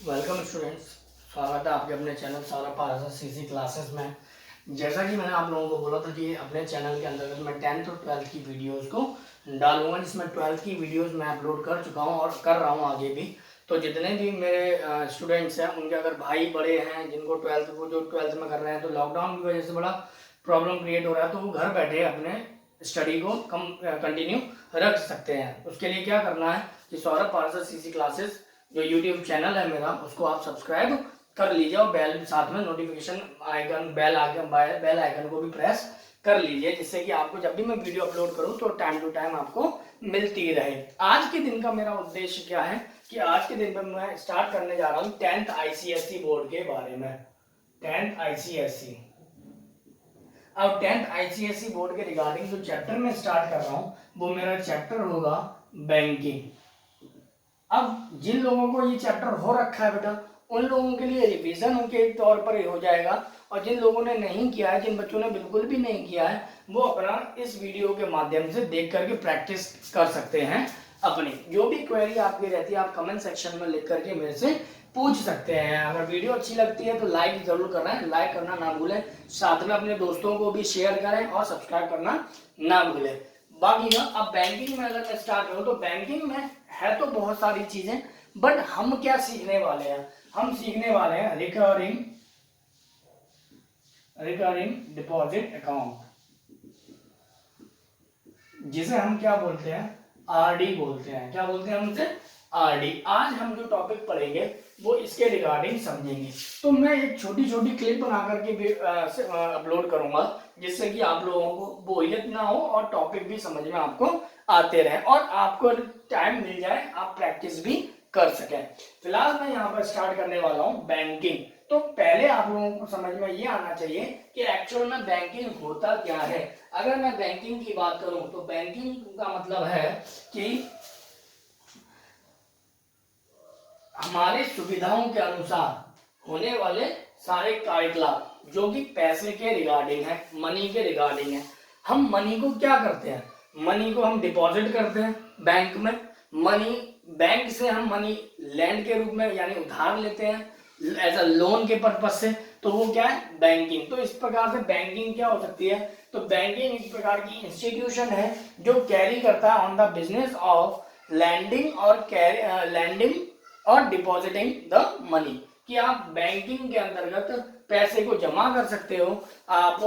Welcome students, स्वागत है आपके अपने चैनल सारा पारसा सीसी क्लासेस में। जैसा कि मैंने आप लोगों को बोला था कि अपने चैनल के अंदर मैं 10th और 12th की वीडियोस को डालूंगा, जिसमें 12th की वीडियोस मैं अपलोड कर चुका हूं और कर रहा हूं आगे भी। तो जितने भी मेरे स्टूडेंट्स हैं उनके अगर भाई बड़े हैं जिनको 12th में कर रहे हैं, तो लॉकडाउन की वजह से बड़ा प्रॉब्लम क्रिएट हो रहा है, तो वो घर बैठे अपने स्टडी को कंटिन्यू रख सकते हैं। उसके लिए क्या करना है कि सौरभ पारसा सीसी क्लासेस जो यूट्यूब चैनल है मेरा, उसको आप सब्सक्राइब कर लीजिए और बेल साथ में नोटिफिकेशन आइकन बेल आइकन को भी प्रेस कर लीजिए, जिससे कि आपको जब भी मैं वीडियो अपलोड करूं तो टाइम टू टाइम आपको मिलती रहे। आज के दिन का मेरा उद्देश्य क्या है कि आज के दिन में मैं स्टार्ट करने जा रहा हूं 10th आईसीएसई बोर्ड के बारे में। 10th आईसीएसई, अब 10th आईसीएसई बोर्ड के रिगार्डिंग जो चैप्टर में स्टार्ट कर रहा हूं वो मेरा चैप्टर होगा बैंकिंग। अब जिन लोगों को ये चैप्टर हो रखा है बेटा, उन लोगों के लिए रिवीजन के तौर पर हो जाएगा, और जिन लोगों ने नहीं किया है, जिन बच्चों ने बिल्कुल भी नहीं किया है, वो अपना इस वीडियो के माध्यम से देख करके प्रैक्टिस कर सकते हैं। अपनी जो भी क्वेरी आपकी रहती है आप कमेंट सेक्शन में लिख करके मेरे से पूछ सकते हैं। अगर वीडियो अच्छी लगती है तो लाइक जरूर करना है, लाइक करना ना भूलें, साथ में अपने दोस्तों को भी शेयर करें और सब्सक्राइब करना ना भूलें। बाकी ना, अब बैंकिंग में अगर मैं स्टार्ट करूं तो बैंकिंग में है तो बहुत सारी चीजें, बट हम क्या सीखने वाले हैं? हम सीखने वाले हैं रिकरिंग डिपॉजिट अकाउंट, जिसे हम क्या बोलते हैं? आरडी बोलते हैं। क्या बोलते हैं हम उसे? आरडी। आज हम जो टॉपिक पढ़ेंगे वो इसके रिगार्डिंग समझेंगे। तो मैं एक छोटी छोटी क्लिप बना करके भी अपलोड करूंगा, जिससे कि आप लोगों को बोरियत ना हो और टॉपिक भी समझ में आपको आते रहे और आपको टाइम मिल जाए, आप प्रैक्टिस भी कर सकें। फिलहाल मैं यहाँ पर स्टार्ट करने वाला हूँ बैंकिंग। तो पहले आप लोगों को समझ में ये आना चाहिए कि एक्चुअल में बैंकिंग होता क्या है। अगर मैं बैंकिंग की बात करूं तो बैंकिंग का मतलब है कि हमारे सुविधाओं के अनुसार होने वाले सारे कार्यकलाप जो कि पैसे के रिगार्डिंग है, मनी के रिगार्डिंग है। हम मनी को क्या करते हैं? मनी को हम डिपॉजिट करते हैं बैंक में। मनी बैंक से हम मनी लैंड के रूप में यानी उधार लेते हैं एज अ लोन के पर्पज से, तो वो क्या है? बैंकिंग। तो इस प्रकार से बैंकिंग क्या हो सकती है? तो बैंकिंग एक प्रकार की इंस्टीट्यूशन है जो कैरी करता है on the business of lending और डिपॉजिटिंग द मनी, कि आप बैंकिंग के अंतर्गत पैसे को जमा कर सकते हो, आप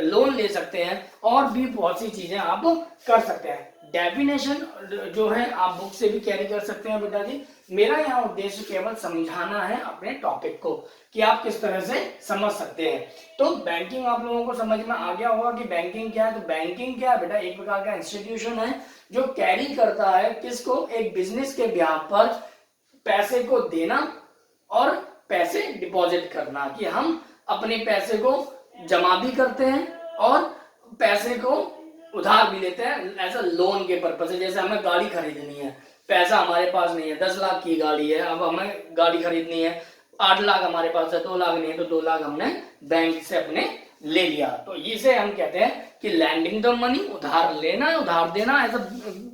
लोन ले सकते हैं और भी बहुत सी चीजें आप कर सकते हैं। डेफिनेशन जो है आप बुक से भी कैरी कर सकते हैं बेटा जी। मेरा यहाँ उद्देश्य केवल समझाना है अपने टॉपिक को कि आप किस तरह से समझ सकते हैं। तो बैंकिंग आप लोगों को समझ में आ गया होगा कि बैंकिंग क्या है। तो बैंकिंग क्या है बेटा? एक प्रकार का इंस्टीट्यूशन है जो कैरी करता है किसको? एक बिजनेस के ब्याह पर पैसे को देना और पैसे डिपॉजिट करना, कि हम अपने पैसे को जमा भी करते हैं और पैसे को उधार भी लेते हैं एज अ लोन के पर्पज से। जैसे हमें गाड़ी खरीदनी है, पैसा हमारे पास नहीं है, 10 लाख की गाड़ी है, अब हमें गाड़ी खरीदनी है, 8 लाख हमारे पास है, 2 लाख नहीं है, तो 2 लाख हमने बैंक से अपने ले लिया। तो इसे हम कहते हैं कि लैंडिंग द मनी, उधार लेना, उधार देना as a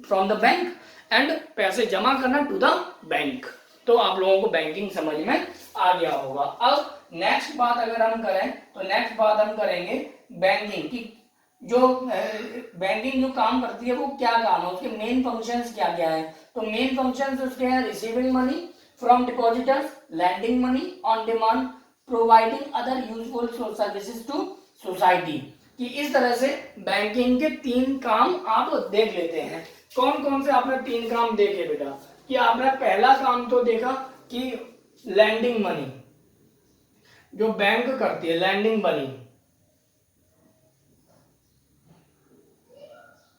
from the bank, and पैसे जमा करना टू द बैंक। तो आप लोगों को बैंकिंग समझ में आ गया होगा। अब नेक्स्ट बात अगर हम करें तो नेक्स्ट बात हम करेंगे बैंकिंग की। जो बैंकिंग जो काम करती है वो क्या काम है, उसके मेन फंक्शंस क्या क्या है? तो मेन फंक्शंस उसके हैं receiving money from depositors, lending money on demand, providing other useful services to society. कि इस तरह से बैंकिंग के 3 काम आप देख लेते हैं। कौन कौन से आपने 3 काम देखे बेटा? कि आपने पहला काम तो देखा कि लैंडिंग मनी जो बैंक करती है, lending money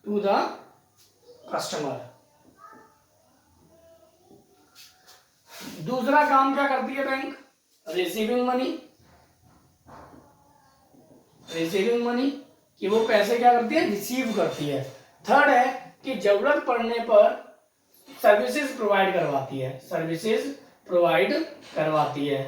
to the customer. दूसरा काम क्या करती है बैंक? रिसीविंग मनी, कि वो पैसे क्या करती है? रिसीव करती है। थर्ड है कि जरूरत पड़ने पर सर्विसेज प्रोवाइड करवाती है।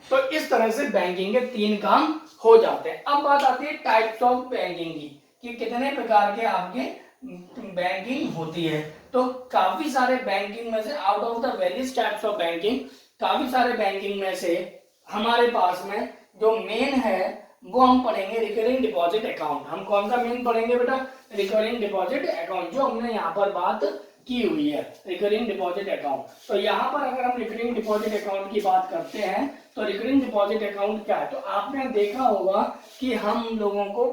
तो इस तरह से बैंकिंग के 3 काम हो जाते हैं। अब बात आती है टाइप्स ऑफ बैंकिंग की, कि कितने प्रकार के आपके बैंकिंग होती है। तो काफी सारे बैंकिंग में से out of the various types of banking, काफी सारे बैंकिंग में से हमारे पास में जो मेन है वो हम पढ़ेंगे रिकरिंग डिपॉजिट अकाउंट। हम कौन सा मेन पढ़ेंगे बेटा? रिकरिंग डिपॉजिट अकाउंट, जो हमने यहाँ पर बात की हुई है, रिकरिंग डिपॉजिट अकाउंट। तो यहाँ पर अगर हम रिकरिंग डिपॉजिट अकाउंट की बात करते हैं तो रिकरिंग डिपॉजिट अकाउंट क्या है? तो आपने देखा होगा कि हम लोगों को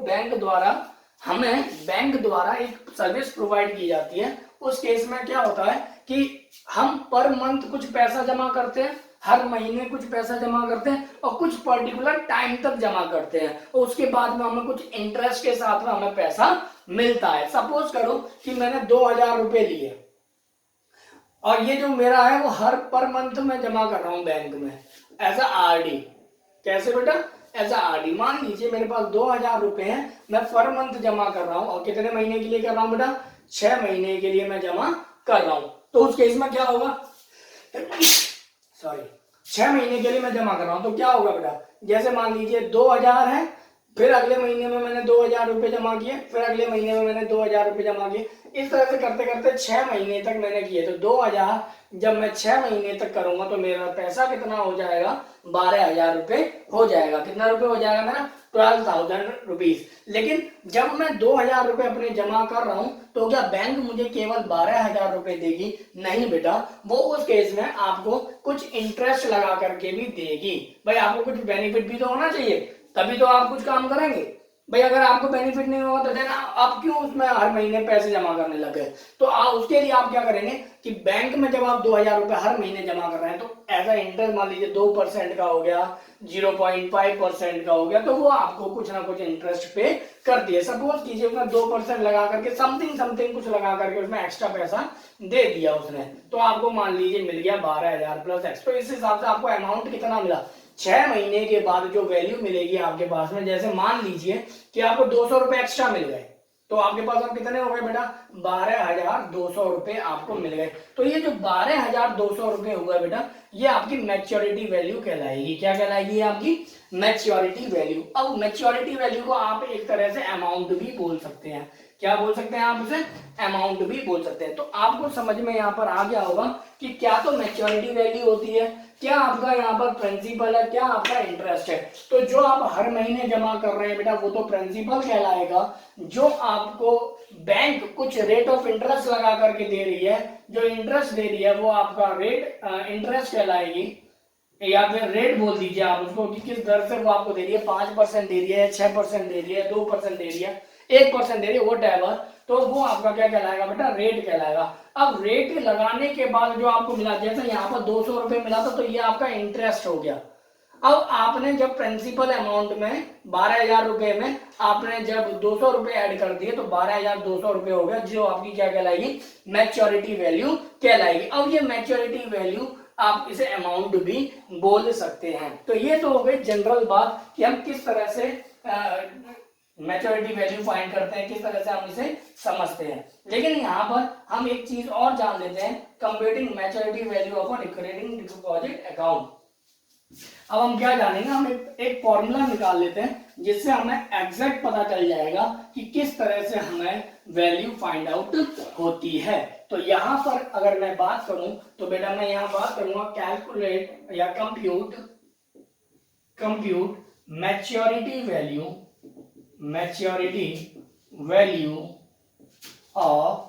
हमें बैंक द्वारा एक सर्विस प्रोवाइड की जाती है। उस केस में क्या होता है कि हम पर मंथ कुछ पैसा जमा करते हैं, हर महीने कुछ पैसा जमा करते हैं और कुछ पर्टिकुलर टाइम तक जमा करते हैं और उसके बाद में हमें कुछ इंटरेस्ट के साथ में हमें पैसा मिलता है। सपोज करो कि मैंने 2000 रुपए लिए और ये जो मेरा है वो हर पर मंथ में जमा कर रहा हूं बैंक में एज अ आरडी। कैसे बेटा? As a RD. मान लीजिए मेरे पास 2000 रुपए हैं, मैं पर मंथ जमा कर रहा हूं और कितने महीने के लिए कर रहा हूं बेटा? 6 महीने के लिए मैं जमा कर रहा हूं। तो उस केस में क्या होगा? सॉरी, 6 महीने के लिए मैं जमा कर रहा हूं तो क्या होगा बेटा? जैसे मान लीजिए 2000 है, फिर अगले महीने में मैंने 2000 रुपए जमा किए, फिर अगले महीने में मैंने 2000 रुपए जमा किए। इस तरह से करते करते 6 महीने तक मैंने किए। तो 2000 जब मैं 6 महीने तक करूंगा तो मेरा पैसा कितना हो जाएगा? 12,000 रुपए हो जाएगा। कितना रुपए हो जाएगा मेरा? 12,000 रुपीज। लेकिन जब मैं 2000 रुपए अपने जमा कर रहा हूं तो क्या बैंक मुझे केवल 12,000 रुपए देगी? नहीं बेटा, वो उस केस में आपको कुछ इंटरेस्ट लगा करके भी देगी। भाई आपको कुछ बेनिफिट भी तो होना चाहिए, तभी तो आप कुछ काम करेंगे। भाई अगर आपको बेनिफिट नहीं होगा तो देना आप क्यों उसमें हर महीने पैसे जमा करने लगे? तो उसके लिए आप क्या करेंगे कि बैंक में जब आप 2000 रुपए हर महीने जमा कर रहे हैं तो ऐसा इंटरेस्ट मान लीजिए 2% का हो गया, 0.5% का हो गया, तो वो आपको कुछ ना कुछ इंटरेस्ट पे करती है। सपोज कीजिए उसने 2% लगा करके समथिंग कुछ लगा करके उसमें एक्स्ट्रा पैसा दे दिया उसने, तो आपको मान लीजिए मिल गया 12,000 प्लस एक्स। तो इस हिसाब से आपको अमाउंट कितना मिला? 6 महीने के बाद जो वैल्यू मिलेगी आपके पास में, जैसे मान लीजिए कि आपको 200 रुपए एक्स्ट्रा मिल गए तो आपके पास अब कितने हो गए बेटा? 12,200 रुपए आपको मिल गए। तो ये जो 12,200 रुपए हुआ बेटा, ये आपकी मैच्योरिटी वैल्यू कहलाएगी। क्या कहलाएगी? आपकी मैच्योरिटी वैल्यू। अब मैच्योरिटी वैल्यू को आप एक तरह से अमाउंट भी बोल सकते हैं। क्या बोल सकते हैं आप उसे? अमाउंट भी बोल सकते हैं। तो आपको समझ में यहाँ पर आ गया होगा कि क्या तो मैच्योरिटी वैल्यू होती है, क्या आपका यहाँ पर प्रिंसिपल है, क्या आपका इंटरेस्ट है। तो जो आप हर महीने जमा कर रहे हैं बेटा वो तो प्रिंसिपल कहलाएगा। जो आपको बैंक कुछ रेट ऑफ इंटरेस्ट लगा करके दे रही है, जो इंटरेस्ट दे रही है वो आपका रेट इंटरेस्ट कहलाएगी, या फिर रेट बोल दीजिए आप उसको कि किस दर से वो आपको दे रही है। 5% दे रही है, 6% दे रही है, 2% दे रही है, 1% दे रही है, व्हाटएवर, तो वो आपका क्या कहलाएगा बेटा? रेट कहलाएगा। अब रेट लगाने के बाद जो आपको मिला, जैसे यहाँ पर 200 रुपए मिला था तो ये आपका इंटरेस्ट हो गया। अब आपने जब प्रिंसिपल अमाउंट में 12,000 रुपए में आपने जब 200 रुपए ऐड कर दिए तो 12,200 रुपए हो गया, जो आपकी क्या कहलाएगी? मैच्योरिटी वैल्यू कहलाएगी। अब ये मैच्योरिटी वैल्यू आप इसे अमाउंट भी बोल सकते हैं। तो ये तो हो गई जनरल बात कि हम किस तरह से मैच्योरिटी वैल्यू फाइंड करते हैं, किस तरह से हम इसे समझते हैं। लेकिन यहाँ पर हम एक चीज और जान लेते हैं, computing maturity value of a recurring deposit account. अब हम क्या जानेंगे? हम एक फॉर्मूला निकाल लेते हैं जिससे हमें एग्जैक्ट पता चल जाएगा कि किस तरह से हमें वैल्यू फाइंड आउट होती है। तो यहां पर अगर मैं बात करूं तो बेटा मैं यहां बात करूंगा कैलकुलेट या compute maturity value of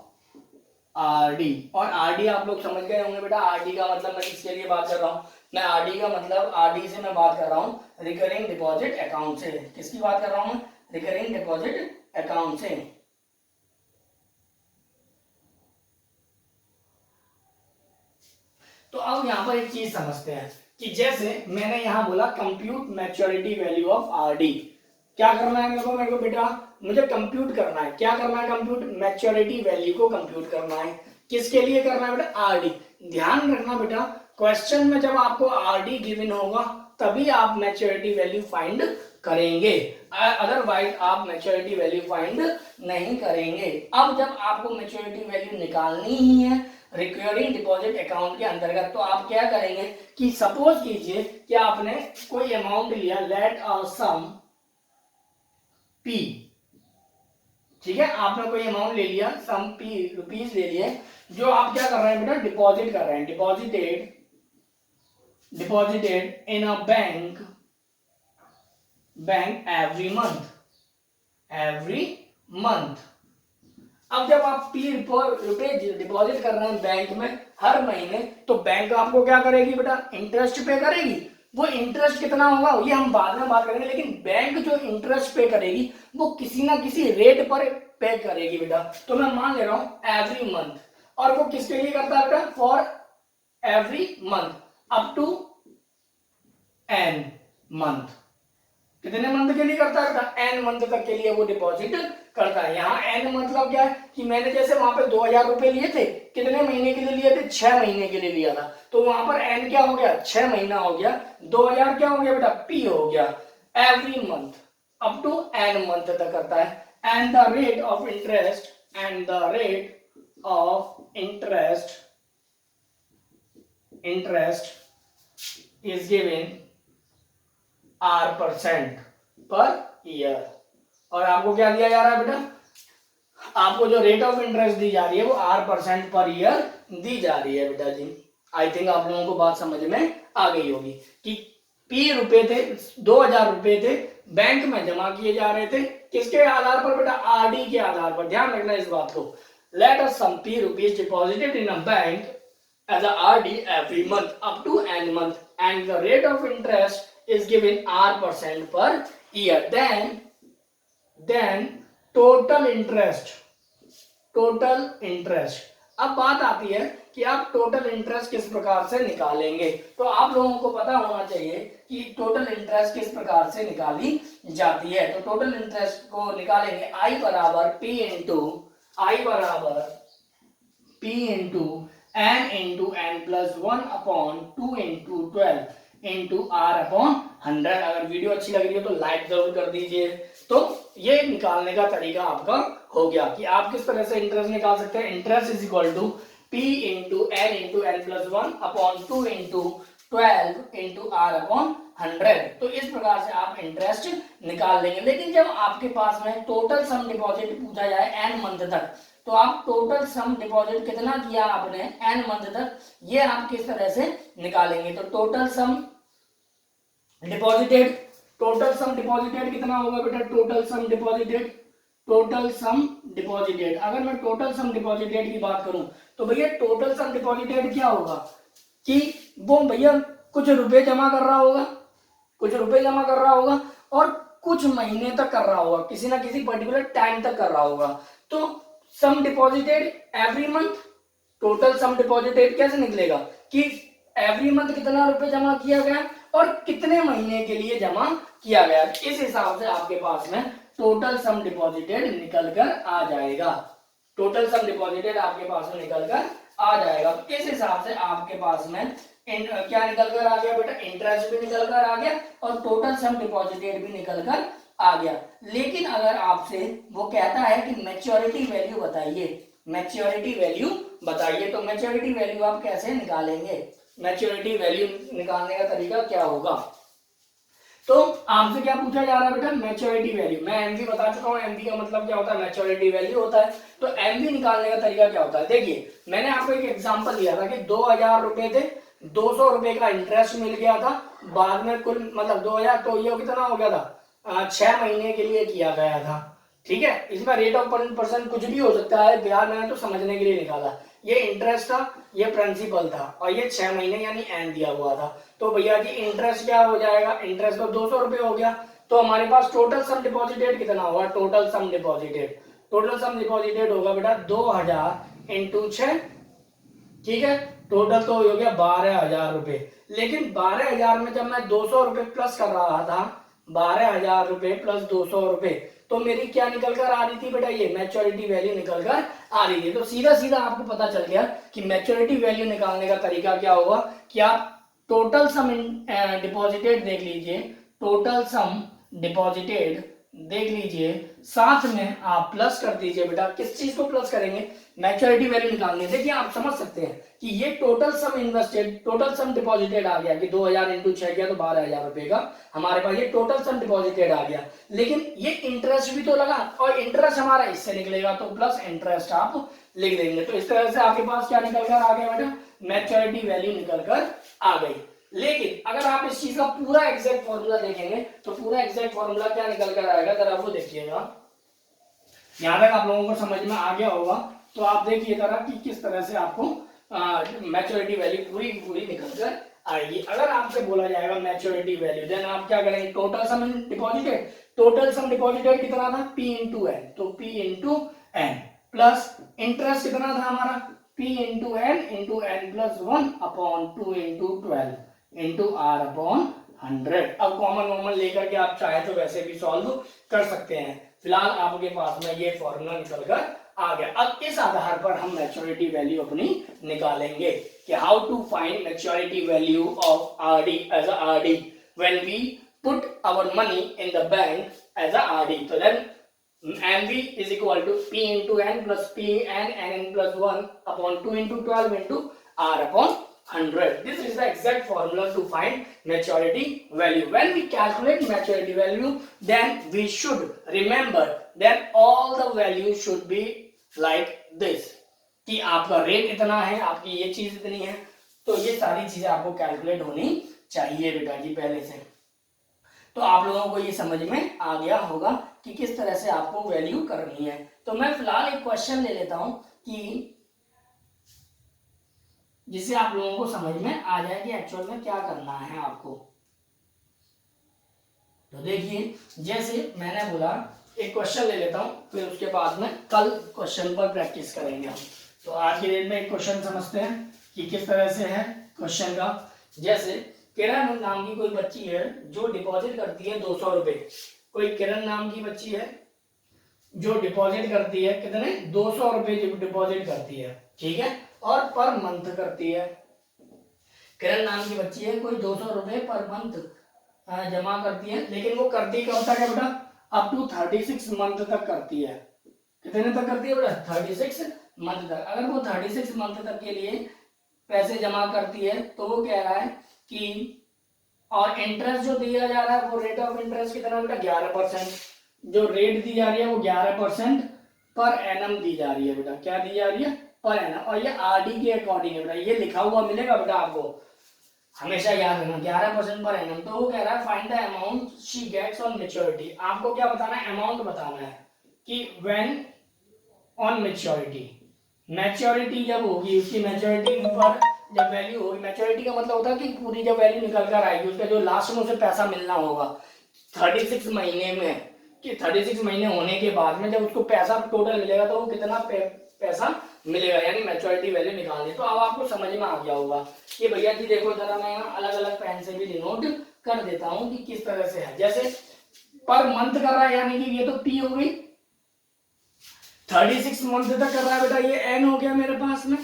RD. और आरडी आप लोग समझ गए होंगे बेटा, आरडी का मतलब मैं किसके लिए बात कर रहा हूं? मैं आरडी का मतलब आरडी से मैं बात कर रहा हूं रिकरिंग डिपॉजिट अकाउंट से। किसकी बात कर रहा हूं? रिकरिंग डिपॉजिट अकाउंट से। तो अब यहां पर एक चीज समझते हैं कि जैसे मैंने यहां बोला compute maturity value of RD. क्या करना है मेरे को बेटा? मुझे कंप्यूट करना है। क्या करना है? कंप्यूट मैच्योरिटी वैल्यू को कंप्यूट करना है। किसके लिए करना है बेटा? आरडी। ध्यान रखना बेटा, क्वेश्चन में जब आपको आरडी गिवन होगा तभी आप मैच्योरिटी वैल्यू फाइंड करेंगे, अदरवाइज आप मैच्योरिटी वैल्यू फाइंड नहीं करेंगे। अब जब आपको मैच्योरिटी वैल्यू निकालनी ही है रिकरिंग डिपॉजिट अकाउंट के अंतर्गत, तो आप क्या करेंगे कि सपोज कीजिए कि आपने कोई अमाउंट लिया, लेट अ सम P, ठीक है, आपने कोई अमाउंट ले लिया, सम पी रुपीज ले लिए, जो आप क्या कर रहे हैं बेटा, डिपॉजिट कर रहे हैं, deposited in a bank every month. अब जब आप रुपए डिपॉजिट कर रहे हैं बैंक में हर महीने, तो बैंक आपको क्या करेगी बेटा, इंटरेस्ट पे करेगी। वो इंटरेस्ट कितना होगा ये हम बाद में बात करेंगे, लेकिन बैंक जो इंटरेस्ट पे करेगी वो किसी ना किसी रेट पर पे करेगी बेटा। तो मैं मान ले रहा हूं एवरी मंथ, और वो किसके लिए करता है बेटा, for every month up to n month. कितने मंथ के लिए करता है बेटा, एन मंथ तक के लिए वो डिपॉजिट करता है। यहाँ एन मतलब क्या है कि मैंने जैसे वहां पे 2000 रुपए लिए थे, कितने महीने के लिए लिए थे, 6 महीने के लिए लिया था, तो वहां पर एन क्या हो गया, 6 महीना हो गया, 2000 क्या हो गया बेटा, पी हो गया। Every month up to n month तक करता है। And the rate of interest is given R% per year. और आपको क्या दिया जा रहा है बेटा, आपको जो रेट ऑफ इंटरेस्ट दी जा रही है वो R% पर ईयर दी जा रही है बेटा जी। आई थिंक आप लोगों को बात समझ में आ गई होगी कि P रुपए थे, 2000 रुपए थे, बैंक में जमा किए जा रहे थे, किसके आधार पर बेटा, RD के आधार पर। ध्यान रखना इस बात को। Let us sum P rupees deposited in a bank as a RD every month up to n month, and the rate of interest is given R% per year. Then total interest। अब बात आती है कि आप total interest किस प्रकार से निकालेंगे। तो आप लोगों को पता होना चाहिए कि टोटल इंटरेस्ट किस प्रकार से निकाली जाती है। तो टोटल इंटरेस्ट को निकालेंगे I बराबर P into n into n plus 1 upon 2 into 12 into R upon 100। अगर वीडियो अच्छी लग रही है तो लाइक जरूर कर दीजिए। तो ये निकालने का तरीका आपका हो गया कि आप किस तरह से इंटरेस्ट निकाल सकते हैं। Interest is equal to P into n plus 1 upon 2 into 12 into R upon 100। तो इस प्रकार से आप इंटरेस्ट निकाल लेंगे। लेकिन जब आपके पास में टोटल सम डिपॉजिट पूछा जाए n मंथ तक, तो आप टोटल सम डिपॉजिट कितना किया आपने n मंथ तक, ये आप किस तरह से निकालेंगे। तो टोटल सम डिपॉजिटेड कितना होगा बेटा, टोटल सम डिपॉजिटेड। अगर मैं टोटल सम डिपॉजिटेड की बात करूं तो भैया टोटल सम डिपॉजिटेड क्या होगा कि वो भैया कुछ रुपए जमा कर रहा होगा और कुछ महीने तक कर रहा होगा, किसी ना किसी पर्टिकुलर टाइम तक कर रहा होगा। तो sum deposited every month, total sum deposited कैसे निकलेगा कि एवरी मंथ कितना रुपए जमा किया गया और कितने महीने के लिए जमा किया गया। इस हिसाब से आपके पास में टोटल सम डिपॉजिटेड निकल कर आ जाएगा। इस हिसाब से आपके पास में क्या निकल कर आ गया बेटा, इंटरेस्ट भी निकल कर आ गया और टोटल सम डिपॉजिटेड भी निकल कर आ गया। लेकिन अगर आपसे वो कहता है कि मैच्योरिटी वैल्यू बताइए, तो मैच्योरिटी वैल्यू आप कैसे निकालेंगे, मैच्योरिटी वैल्यू निकालने का तरीका क्या होगा। तो आपसे क्या पूछा जा रहा है बेटा, मैच्योरिटी वैल्यू। मैं एमवी बता चुका हूँ, एमवी का मतलब क्या होता है, मैच्योरिटी वैल्यू होता है। तो एमवी निकालने का तरीका क्या होता है, देखिए मैंने आपको एक एग्जांपल दिया था कि 2000 रुपए थे, 200 रुपए का इंटरेस्ट मिल गया था, बाद में कुल मतलब 2000, तो ये कितना हो गया था, 6 महीने के लिए किया गया था। ठीक है, इसमें रेट ऑफ परसेंट कुछ भी हो सकता है, बिहार मैंने तो समझने के लिए निकाला। ये इंटरेस्ट था, ये प्रिंसिपल था और ये 6 महीने यानी एन दिया हुआ था। तो भैया जी इंटरेस्ट क्या हो जाएगा, इंटरेस्ट तो 200 रुपए हो गया। तो हमारे पास टोटल सम डिपॉजिटेड कितना होगा, टोटल सम डिपॉजिटेड होगा बेटा 2000 इंटू 6। ठीक है, टोटल तो हो गया 12,000 रुपए। लेकिन 12,000 में जब मैं 200 रुपए प्लस कर रहा था, 12,000 रुपए प्लस 200 रुपए, तो मेरी क्या निकल कर आ रही थी बेटा, ये मैच्योरिटी वैल्यू निकल कर आ रही थी। तो सीधा सीधा आपको पता चल गया कि मैच्योरिटी वैल्यू निकालने का तरीका क्या होगा कि आप टोटल सम डिपॉजिटेड देख लीजिए, टोटल सम डिपॉजिटेड देख लीजिए, साथ में आप प्लस कर दीजिए बेटा। किस चीज को प्लस करेंगे? मैच्योरिटी वैल्यू निकालनी है। देखिए आप समझ सकते हैं कि ये total sum invested, total sum deposited आ गया कि 2000 इंटू 6 किया तो 12,000 रुपए का हमारे पास ये टोटल सम डिपॉजिटेड आ गया। लेकिन ये इंटरेस्ट भी तो लगा, और इंटरेस्ट हमारा इससे निकलेगा, तो प्लस इंटरेस्ट आप लिख देंगे। तो इस तरह से आपके पास क्या निकल कर आ गया बेटा? मैच्योरिटी वैल्यू निकल कर आ गई। लेकिन अगर आप इस चीज का पूरा एग्जैक्ट फॉर्मूला देखेंगे तो पूरा एग्जैक्ट फॉर्मूला क्या निकल कर आएगा, जरा वो देखिएगा। यहां तक आप लोगों को समझ में आ गया होगा, तो आप देखिए जरा कि किस तरह से आपको मैच्योरिटी वैल्यू पूरी पूरी निकल कर आएगी। अगर आपसे बोला जाएगा मैच्योरिटी वैल्यू, देन आप क्या करेंगे? Total sum deposited, total sum deposited कितना था? P इंटू एन, तो P into n plus interest कितना था हमारा? P into n plus 1 upon 2 into 12 into R upon 100। अब कॉमन लेकर के आप चाहे तो वैसे भी सॉल्व कर सकते हैं। फिलहाल आपके पास में ये फॉर्मूला निकल कर आ गया। अब इस आधार पर हम मैच्योरिटी वैल्यू अपनी निकालेंगे कि how to find maturity value of RD as a RD when we put our money in the bank as a RD. तो then MV is equal to P into N plus N plus 1 upon 2 into 12 into R upon 100. This is the exact formula to find maturity value. When we calculate maturity value, then we should remember that all the values should be like this. कि आपका rate इतना है, आपकी ये चीज इतनी है, तो ये सारी चीजें आपको कैलकुलेट होनी चाहिए बेटा जी पहले से। तो आप लोगों को ये समझ में आ गया होगा कि किस तरह से आपको वैल्यू करनी है। तो मैं फिलहाल एक क्वेश्चन ले लेता हूं कि जिससे आप लोगों को समझ में आ जाए कि एक्चुअल में क्या करना है आपको। तो देखिए, जैसे मैंने बोला एक क्वेश्चन ले लेता हूं, फिर उसके बाद में कल क्वेश्चन पर प्रैक्टिस करेंगे हम। तो आज की डेट में एक क्वेश्चन समझते हैं कि किस तरह से है क्वेश्चन का। जैसे किरण नाम की कोई बच्ची है जो डिपॉजिट करती है 200 रुपए। कोई किरण नाम की बच्ची है जो डिपॉजिट करती है कितने? 200 रुपए डिपॉजिट करती है, ठीक है, और पर मंथ करती है। किरण नाम की बच्ची है, कोई 200 रुपए पर मंथ जमा करती है, लेकिन वो करती कब तक है बेटा? अप टू 36 मंथ तक करती है। कितने तक करती है बेटा? 36 मंथ तक। अगर वो 36 मंथ तक के लिए पैसे जमा करती है तो वो कह रहा है कि, और इंटरेस्ट जो दिया जा रहा है वो रेट ऑफ इंटरेस्ट कितना बेटा? 11%। जो रेट दी जा रही है वो 11% पर एनम दी जा रही है बेटा। क्या दी जा रही है? Per annum. और ये आरडी के अकॉर्डिंग है बेटा, ये लिखा हुआ मिलेगा बेटा आपको, हमेशा याद रखना 11% पर एनम। तो वो कह रहा है find the amount she gets on maturity. आपको क्या बताना है? अमाउंट बताना है कि व्हेन ऑन मैच्योरिटी, मैच्योरिटी जब होगी उसकी, मैच्योरिटी पर जब वैल्यू होगी, मैच्योरिटी का मतलब होता है कि पूरी जब वैल्यू निकल कर आएगी, उसका जो लास्ट में उसे पैसा मिलना होगा 36 महीने में, कि 36 महीने होने के बाद में जब उसको पैसा टोटल मिलेगा तो वो कितना पैसा मिलेगा, यानी मैच्योरिटी वैल्यू निकालनी। तो अब आपको समझ में आ गया होगा कि भैया जी देखो जरा, मैं अलग अलग पेन से भी डिनोट कर देता हूं कि किस तरह से है। जैसे पर मंथ कर रहा है, यानी कि ये तो पी हो गई, 36 मंथ तक कर रहा है बेटा, ये एन हो गया मेरे पास में।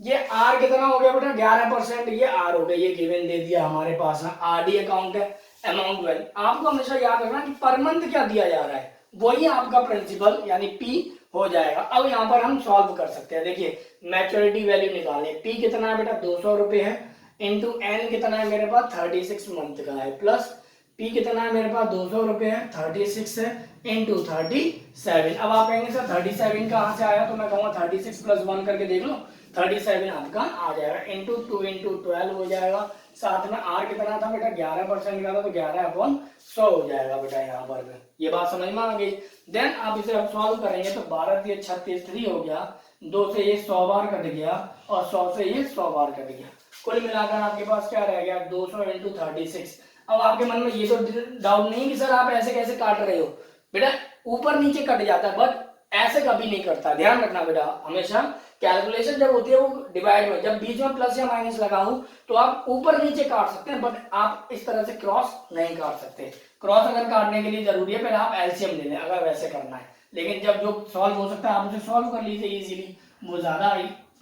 ये आर कितना हो गया बेटा? 11%, ये आर हो गया, ये गिवन दे दिया हमारे पास में। आरडी अकाउंट है, अमाउंट वैल्यू। आपको हमेशा याद रखना कि पर मंथ क्या दिया जा रहा है, वही आपका प्रिंसिपल यानी पी हो जाएगा। अब यहाँ पर हम सॉल्व कर सकते हैं। देखिए मैच्योरिटी वैल्यू निकालें, पी कितना है बेटा? 200 रुपए है, इंटू एन कितना है मेरे पास? 36 मंथ का है, प्लस पी कितना है मेरे पास? 200 रुपए है, 36 है, इंटू 37। अब आप कहेंगे सर 37 कहाँ से आया? तो मैं कहूँगा 36 प्लस 1 करके देख लो, 37 आपका आ जाएगा, इंटू 2 इंटू 12 हो जाएगा। साथ में आर कितना था बेटा? 11% का था, तो 11/100 हो जाएगा बेटा यहाँ पर। ये बात समझ में आ गई। देन आप इसे अब सॉल्व करेंगे तो 12 3 36 3 हो गया, 2 से ये 100 बार कट गया, और 100 से ये 100 बार कट गया। कुल मिलाकर आपके पास क्या रह गया? 200 इंटू 36। अब आपके मन में ये तो डाउट नहीं कि सर आप ऐसे कैसे काट रहे हो बेटा? ऊपर नीचे कट जाता है, बट ऐसे कभी नहीं करता। ध्यान रखना बेटा, हमेशा कैलकुलेशन जब होती है वो डिवाइड में, जब बीच में प्लस या माइनस लगा हो तो आप ऊपर नीचे काट सकते हैं, बट आप इस तरह से क्रॉस नहीं काट सकते। क्रॉस अगर काटने के लिए जरूरी है पहले आप एलसीएम ले लें अगर वैसे करना है, लेकिन जब जो सॉल्व हो सकता है आप उसे सॉल्व कर लीजिए इजीली, वो ज्यादा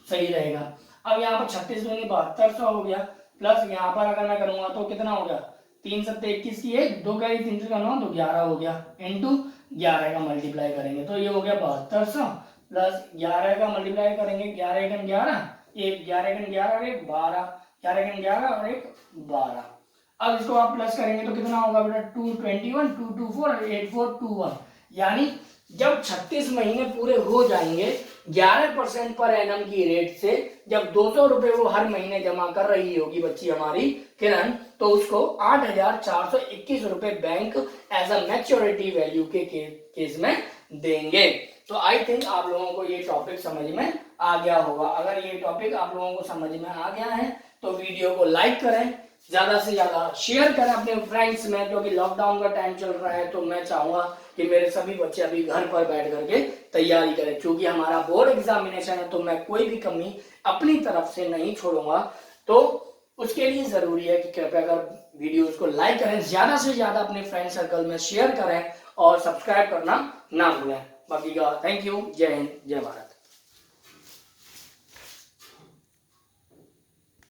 सही रहेगा। अब यहाँ पर 36 दूनी 7200 हो गया, प्लस यहाँ पर अगर मैं करूंगा तो कितना हो गया? 3 7 21 की 1, 2 कैरी 3 का 9 तो 11 हो गया, इंटू 11 का मल्टीप्लाई करेंगे तो ये हो गया 7200 प्लस 11 का मल्टीप्लाई करेंगे 11 एकन 11, एक 11 एकन 11 और एक 12, 11 एकन 11 और एक 12। अब इसको आप प्लस करेंगे तो कितना होगा बेटा 221, 224 और 8421, यानी जब 36 महीने पूरे हो जाएंगे 11% पर एनम की रेट से, जब 200 रुपए वो हर महीने जमा कर रही होगी बच्ची हमारी किरण, तो उसको 8,421 रुपए bank as a maturity value के केस में देंगे। तो आई थिंक आप लोगों को ये टॉपिक समझ में आ गया होगा। अगर ये टॉपिक आप लोगों को समझ में आ गया है तो वीडियो को लाइक करें, ज्यादा से ज्यादा शेयर करें अपने फ्रेंड्स में, क्योंकि लॉकडाउन का टाइम चल रहा है तो मैं चाहूंगा कि मेरे सभी बच्चे अभी घर पर बैठ करके तैयारी करें, क्योंकि हमारा बोर्ड एग्जामिनेशन है तो मैं कोई भी कमी अपनी तरफ से नहीं छोड़ूंगा। तो उसके लिए जरूरी है कि कृपया कर वीडियोस को लाइक करें, ज्यादा से ज्यादा अपने फ्रेंड सर्कल में शेयर करें और सब्सक्राइब करना ना भूलें। बाकी का थैंक यू, जय हिंद, जय भारत।